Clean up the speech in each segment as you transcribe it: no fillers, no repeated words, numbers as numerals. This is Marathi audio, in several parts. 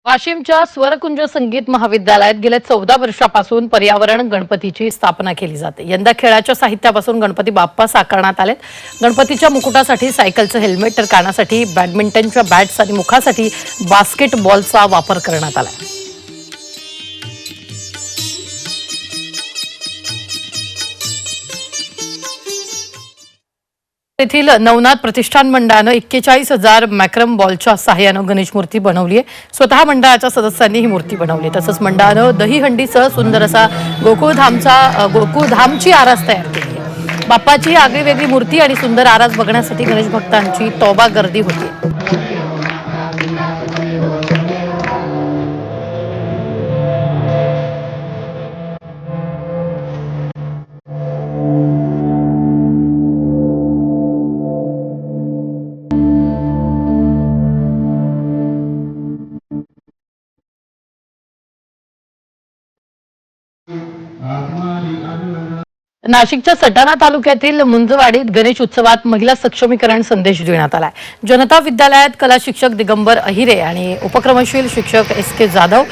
वाशिमच्या स्वरकुंज संगीत महाविद्यालयात गेल्या 14 वर्षापासून पर्यावरण गणपतीची स्थापना केली जाते। यंदा खेळाच्या साहित्यापासून गणपती बाप्पा साकारण्यात आलेत। गणपतीच्या मुकुटासाठी सायकलचं हेल्मेट तर कानासाठी बॅडमिंटनच्या बॅट्स आणि मुखासाठी बास्केटबॉलचा वापर करण्यात आला। येथील नवनाथ प्रतिष्ठान मंडळानं 41,000 मॅक्रम बॉलच्या सहाय्यानं गणेश मूर्ती बनवली आहे। स्वतः मंडळाच्या सदस्यांनी ही मूर्ती बनवली। तसंच मंडळानं दहीहंडीसह सुंदर असा गोकुळधामची आरास तयार केली आहे। बाप्पाची आगळीवेगळी मूर्ती आणि सुंदर आरास बघण्यासाठी गणेश भक्तांची तौबा गर्दी होती। नाशिकच्या सटाणा तालुक्यातील मुंजवाडीत गणेश उत्सवात महिला सक्षमीकरण संदेश देण्यात आलाय। जनता विद्यालयात कला शिक्षक दिगंबर अहिरे आणि उपक्रमशील शिक्षक SK जाधव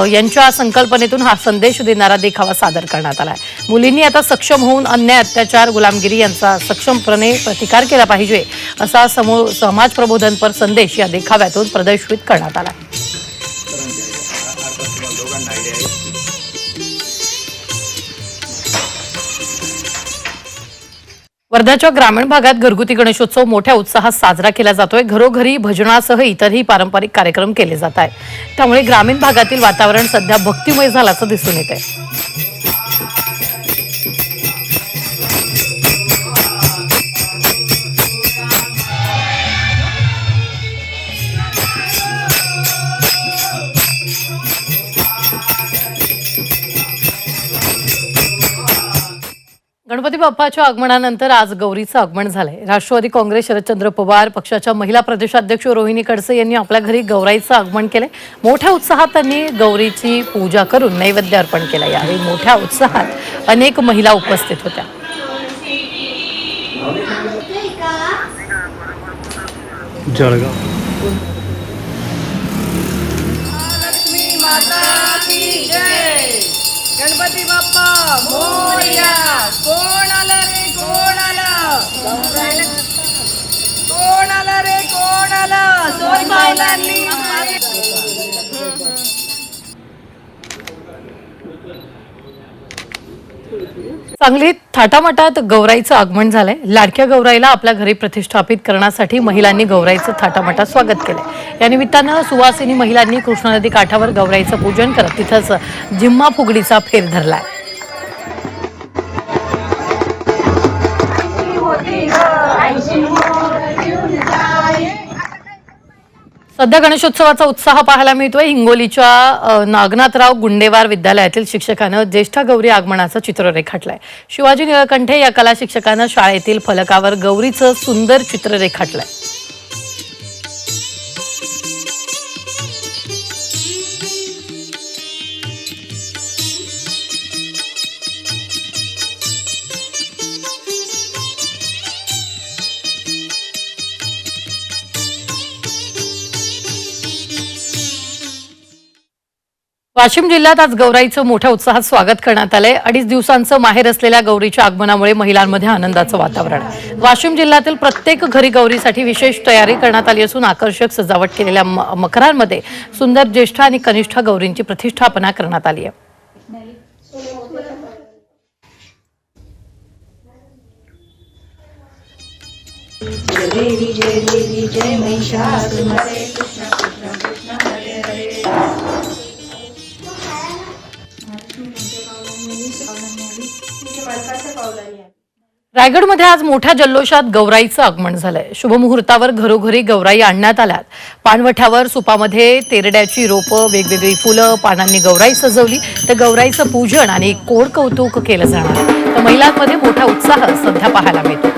यांच्या संकल्पनेतून हा संदेश देणारा देखावा सादर करण्यात आलाय। मुलींनी आता सक्षम होऊन अन्याय, अत्याचार, गुलामगिरी यांचा सक्षमपणे प्रतिकार केला पाहिजे असा समाज प्रबोधनपर संदेश या देखाव्यातून प्रदर्शित करण्यात आला। वर्ध्याच्या ग्रामीण भागात घरगुती गणेशोत्सव मोठ्या उत्साहात साजरा केला जातोय। घरोघरी भजनासह इतरही पारंपरिक कार्यक्रम केले जात आहेत। त्यामुळे ग्रामीण भागातील वातावरण सध्या भक्तिमय झाल्याचं दिसून येत आहे। गणपती बाप्पाच्या आगमनानंतर आज गौरीचं आगमन झालंय। राष्ट्रवादी काँग्रेस शरदचंद्र पवार पक्षाच्या महिला प्रदेशाध्यक्ष रोहिणी खडसे यांनी आपल्या घरी गौराईचं आगमन केलंय। मोठ्या उत्साहात त्यांनी गौरीची पूजा करून नैवेद्य अर्पण केलं। यावेळी मोठ्या उत्साहात अनेक महिला उपस्थित होत्या। गणपती बाप्पा मोरया। कोण आलं रे कोण आलं, कोण आलं रे कोण आलं, सोय पावलांनी। सांगलीत थाटामाटात गौराईचं आगमन झालंय। लाडक्या गौराईला आपल्या घरी प्रतिष्ठापित करण्यासाठी महिलांनी गौराईचं थाटामाटात स्वागत केलंय। या निमित्तानं सुवासिनी महिलांनी कृष्णा नदी काठावर गौराईचं पूजन करत तिथंच झिम्मा फुगडीचा फेर धरलाय। सध्या गणेशोत्सवाचा उत्साह पाहायला मिळतोय। हिंगोलीच्या नागनाथराव गुंडेवार विद्यालयातील शिक्षकानं ज्येष्ठ गौरी आगमनाचं चित्र रेखाटलंय। शिवाजी निळकंठे या कला शिक्षकानं शाळेतील फलकावर गौरीचं सुंदर चित्र रेखाटलंय। वाशिम जिल्ह्यात आज गौराईचं मोठ्या उत्साहात स्वागत करण्यात आलंय। 2.5 दिवसांचं माहेर असलेल्या गौरीच्या आगमनामुळे महिलांमध्ये आनंदाचं वातावरण आहे। वाशिम जिल्ह्यातील प्रत्येक घरी गौरीसाठी विशेष तयारी करण्यात आली असून आकर्षक सजावट केलेल्या मकरांमध्ये सुंदर ज्येष्ठ आणि कनिष्ठ गौरींची प्रतिष्ठापना करण्यात आली आहे। रायगडमध्ये आज मोठ्या जल्लोषात गौराईचं आगमन झालंय। शुभमुहूर्तावर घरोघरी गौराई आणण्यात आल्यात। पानवठ्यावर सुपामध्ये तेरड्याची रोपं, वेगवेगळी फुलं, पानांनी गौराई सजवली तर गौराईचं पूजन आणि कोड कौतुक केलं जाणार। तर महिलांमध्ये मोठा उत्साह सध्या पाहायला मिळतो।